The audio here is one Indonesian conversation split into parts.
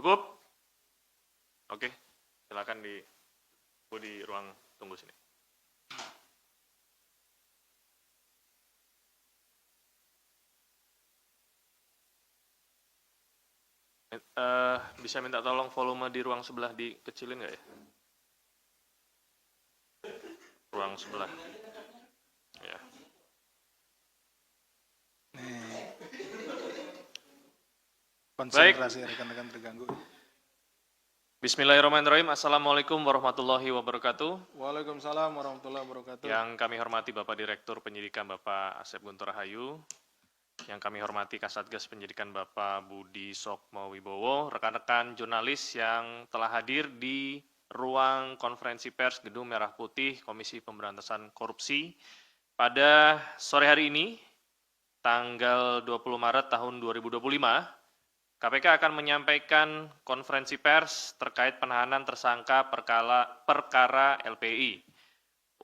Cukup? Oke, silakan di ruang tunggu sini. Bisa minta tolong volume di ruang sebelah dikecilin nggak ya? Ruang sebelah. Ya. Konsentrasi rekan-rekan terganggu. Bismillahirrahmanirrahim. Assalamualaikum warahmatullahi wabarakatuh. Waalaikumsalam warahmatullahi wabarakatuh. Yang kami hormati Bapak Direktur Penyidikan Bapak Asep Guntur Rahayu, yang kami hormati Kasatgas Penyidikan Bapak Budi Sokmo Wibowo, rekan-rekan jurnalis yang telah hadir di ruang konferensi pers Gedung Merah Putih Komisi Pemberantasan Korupsi pada sore hari ini, tanggal 20 Maret tahun 2025, KPK akan menyampaikan konferensi pers terkait penahanan tersangka perkara LPI.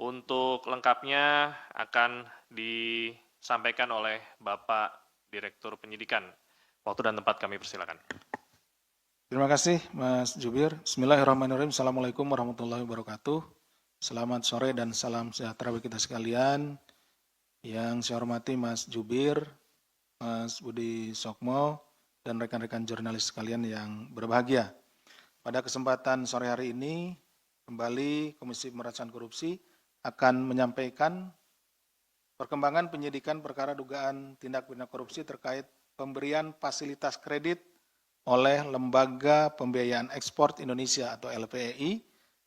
Untuk lengkapnya akan disampaikan oleh Bapak Direktur Penyidikan. Waktu dan tempat kami persilakan. Terima kasih Mas Jubir. Bismillahirrahmanirrahim. Assalamualaikum warahmatullahi wabarakatuh. Selamat sore dan salam sejahtera bagi kita sekalian. Yang saya hormati Mas Jubir, Mas Budi Sokmo, dan rekan-rekan jurnalis sekalian yang berbahagia. Pada kesempatan sore hari ini, kembali Komisi Pemberantasan Korupsi akan menyampaikan perkembangan penyidikan perkara dugaan tindak pidana korupsi terkait pemberian fasilitas kredit oleh Lembaga Pembiayaan Ekspor Indonesia atau LPEI,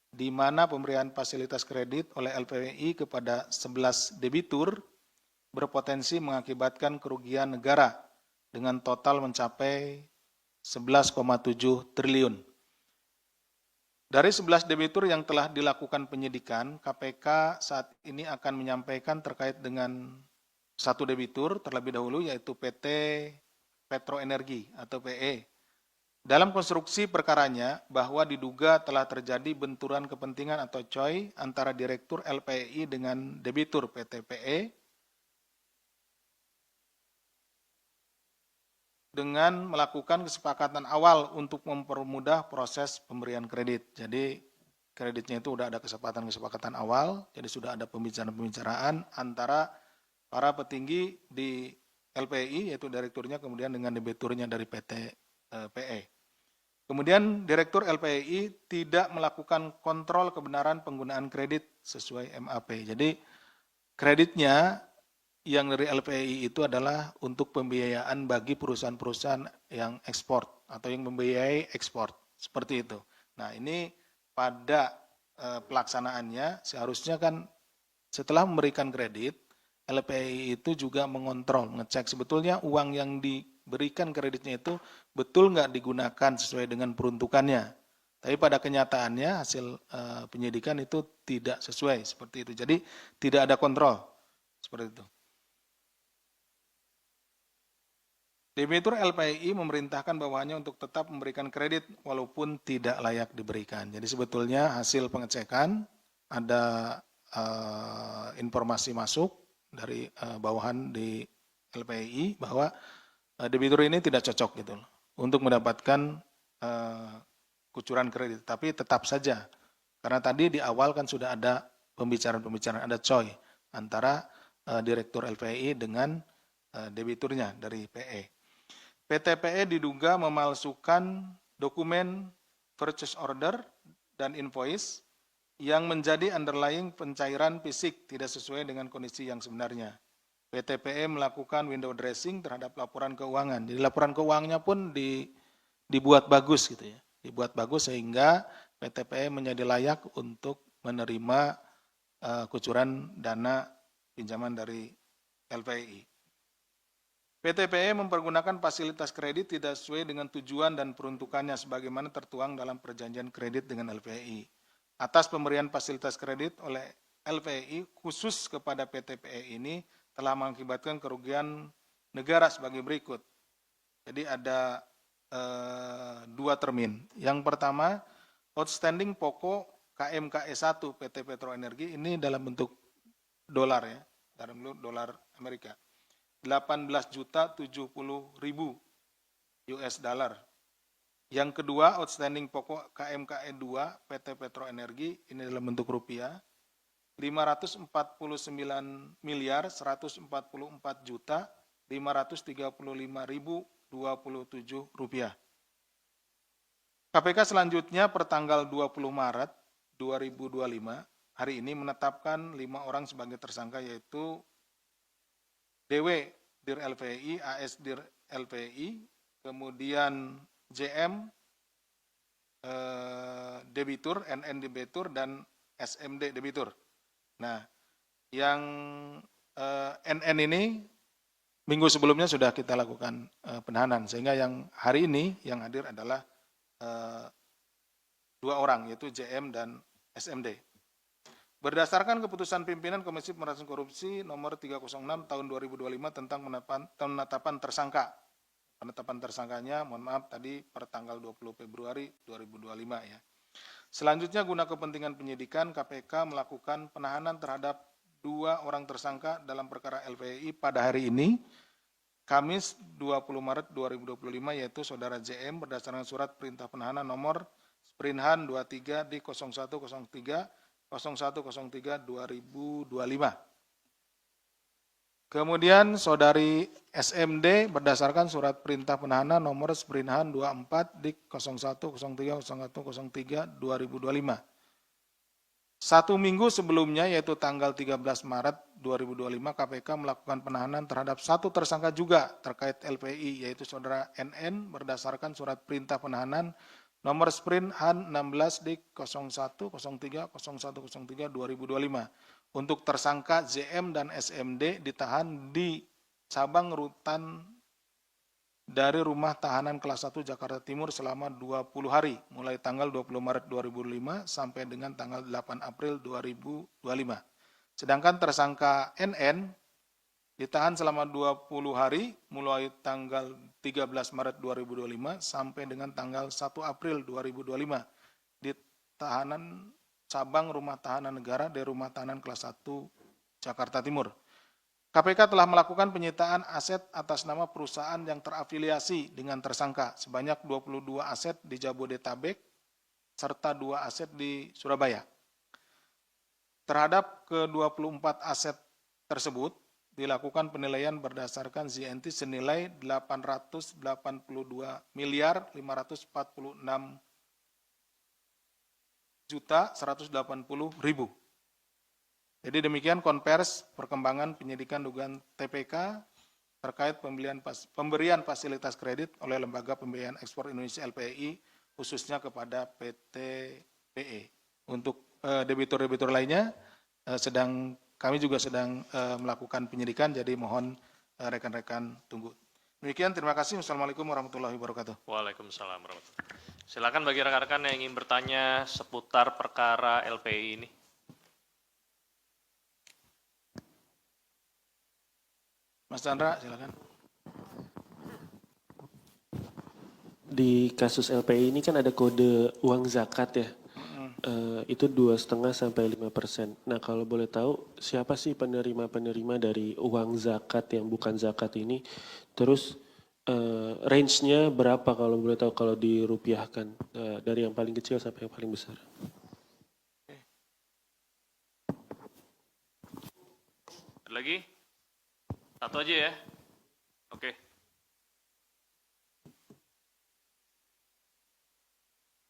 di mana pemberian fasilitas kredit oleh LPEI kepada 11 debitur berpotensi mengakibatkan kerugian negara dengan total mencapai 11,7 triliun. Dari 11 debitur yang telah dilakukan penyidikan, KPK saat ini akan menyampaikan terkait dengan satu debitur terlebih dahulu, yaitu PT Petro Energi atau PE. Dalam konstruksi perkaranya bahwa diduga telah terjadi benturan kepentingan atau COI antara Direktur LPEI dengan debitur PT PE dengan melakukan kesepakatan awal untuk mempermudah proses pemberian kredit. Jadi kreditnya itu sudah ada kesepakatan awal, jadi sudah ada pembicaraan antara para petinggi di LPI, yaitu direkturnya, kemudian dengan debiturnya dari PT PE. Kemudian Direktur LPI tidak melakukan kontrol kebenaran penggunaan kredit sesuai MAP. Jadi kreditnya yang dari LPI itu adalah untuk pembiayaan bagi perusahaan-perusahaan yang ekspor atau yang membiayai ekspor, seperti itu. Nah, ini pada pelaksanaannya seharusnya kan setelah memberikan kredit, LPI itu juga mengontrol, mengecek sebetulnya uang yang diberikan kreditnya itu betul nggak digunakan sesuai dengan peruntukannya. Tapi pada kenyataannya hasil penyidikan itu tidak sesuai seperti itu. Jadi tidak ada kontrol seperti itu. Debitur LPI memerintahkan bawahannya untuk tetap memberikan kredit walaupun tidak layak diberikan. Jadi sebetulnya hasil pengecekan ada informasi masuk dari bawahan di LPI bahwa debitur ini tidak cocok gitu untuk mendapatkan kucuran kredit. Tapi tetap saja karena tadi di awal kan sudah ada pembicaraan, ada COI antara Direktur LPI dengan debiturnya dari PE. PT PE diduga memalsukan dokumen purchase order dan invoice yang menjadi underlying pencairan fisik tidak sesuai dengan kondisi yang sebenarnya. PT PE melakukan window dressing terhadap laporan keuangan. Jadi laporan keuangannya pun dibuat bagus gitu ya. Dibuat bagus sehingga PT PE menjadi layak untuk menerima kucuran dana pinjaman dari LPI. PT PE mempergunakan fasilitas kredit tidak sesuai dengan tujuan dan peruntukannya sebagaimana tertuang dalam perjanjian kredit dengan LPI. Atas pemberian fasilitas kredit oleh LPI khusus kepada PT PE ini telah mengakibatkan kerugian negara sebagai berikut. Jadi ada dua termin. Yang pertama, outstanding pokok KMKE 1 PT Petro Energi ini dalam bentuk dolar ya, dalam bentuk dolar Amerika. 18.070.000 US dollar. Yang kedua, outstanding pokok KMKE 2 PT Petro Energi, ini dalam bentuk rupiah, 549 miliar 144 juta 535.027 rupiah. KPK selanjutnya pertanggal 20 Maret 2025 hari ini menetapkan 5 orang sebagai tersangka, yaitu DW Dir LPI, AS Dir LPI, kemudian JM debitur, NN debitur, dan SMD debitur. Nah, yang NN ini minggu sebelumnya sudah kita lakukan penahanan, sehingga yang hari ini yang hadir adalah 2 orang, yaitu JM dan SMD. Berdasarkan keputusan pimpinan Komisi Pemberantasan Korupsi nomor 306 tahun 2025 tentang penetapan tersangka. Penetapan tersangkanya, mohon maaf, tadi per tanggal 20 Februari 2025 ya. Selanjutnya, guna kepentingan penyidikan, KPK melakukan penahanan terhadap 2 orang tersangka dalam perkara LPI pada hari ini, Kamis 20 Maret 2025, yaitu Saudara JM berdasarkan surat perintah penahanan nomor Sprinhan 23 di 0103 2025. Kemudian Saudari SMD berdasarkan surat perintah penahanan nomor Sprinhan 24 di 0103 2025. 1 minggu sebelumnya, yaitu tanggal 13 Maret 2025, KPK melakukan penahanan terhadap 1 tersangka juga terkait LPI, yaitu Saudara NN berdasarkan surat perintah penahanan nomor Sprinhan 16 di 0103 2025. Untuk tersangka JM dan SMD ditahan di cabang rutan dari Rumah Tahanan Kelas 1 Jakarta Timur selama 20 hari, mulai tanggal 20 Maret 2005 sampai dengan tanggal 8 April 2025. Sedangkan tersangka NN ditahan selama 20 hari, mulai tanggal 13 Maret 2025 sampai dengan tanggal 1 April 2025, di tahanan cabang Rumah Tahanan Negara dari Rumah Tahanan Kelas 1 Jakarta Timur. KPK telah melakukan penyitaan aset atas nama perusahaan yang terafiliasi dengan tersangka sebanyak 22 aset di Jabodetabek serta 2 aset di Surabaya. Terhadap ke-24 aset tersebut dilakukan penilaian berdasarkan ZNT senilai 882 miliar 546 juta 180 ribu. Jadi demikian konvers perkembangan penyidikan dugaan TPK terkait pemberian fasilitas kredit oleh Lembaga Pembiayaan Ekspor Indonesia LPI khususnya kepada PT PE. Untuk debitur-debitur lainnya kami juga sedang melakukan penyidikan, jadi mohon rekan-rekan tunggu. Demikian, terima kasih. Wassalamualaikum warahmatullahi wabarakatuh. Waalaikumsalam warahmatullahi wabarakatuh. Silakan bagi rekan-rekan yang ingin bertanya seputar perkara LPI ini. Mas Chandra, silakan. Di kasus LPI ini kan ada kode uang zakat ya, itu 2,5 sampai 5%. Nah kalau boleh tahu siapa sih penerima-penerima dari uang zakat yang bukan zakat ini, terus range-nya berapa kalau boleh tahu kalau dirupiahkan, dari yang paling kecil sampai yang paling besar. Ada lagi? Satu aja ya? Oke.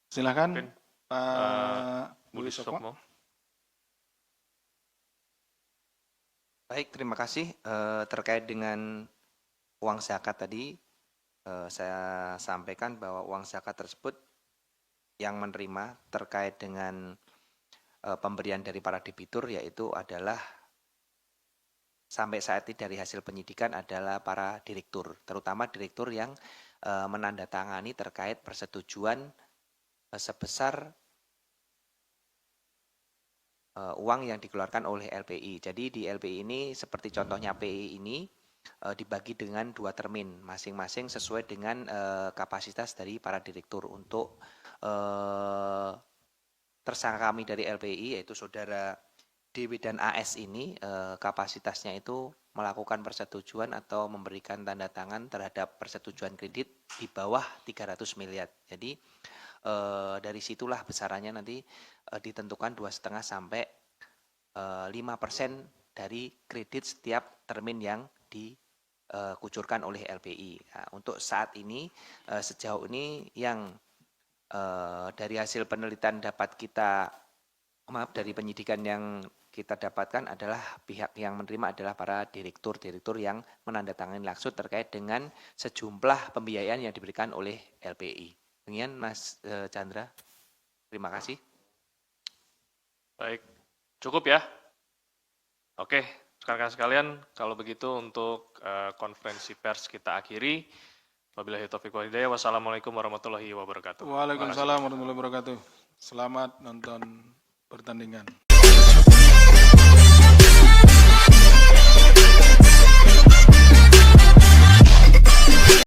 Silakan Mungkin, Pak Budi Budi Sokmo. Sokmo. Baik, terima kasih. Terkait dengan uang zakat tadi, saya sampaikan bahwa uang zakat tersebut yang menerima terkait dengan pemberian dari para debitur, yaitu adalah sampai saat ini dari hasil penyidikan adalah para direktur, terutama direktur yang menandatangani terkait persetujuan sebesar uang yang dikeluarkan oleh LPI. Jadi di LPI ini seperti contohnya PI ini dibagi dengan 2 termin, masing-masing sesuai dengan kapasitas dari para direktur. Untuk tersangka kami dari LPI yaitu Saudara DW dan AS ini kapasitasnya itu melakukan persetujuan atau memberikan tanda tangan terhadap persetujuan kredit di bawah 300 miliar. Jadi dari situlah besarannya nanti ditentukan 2,5 sampai 5% dari kredit setiap termin yang dikucurkan oleh LPI. Nah, untuk saat ini sejauh ini yang dari hasil penelitian dari penyidikan yang kita dapatkan adalah pihak yang menerima adalah para direktur yang menandatangani langsung terkait dengan sejumlah pembiayaan yang diberikan oleh LPI. Demikian Mas Chandra. Terima kasih. Baik, cukup ya? Oke, rekan-rekan sekalian, kalau begitu untuk konferensi pers kita akhiri. Wabillahi taufiq wal hidayah. Wassalamualaikum warahmatullahi wabarakatuh. Waalaikumsalam warahmatullahi wabarakatuh. Selamat nonton pertandingan.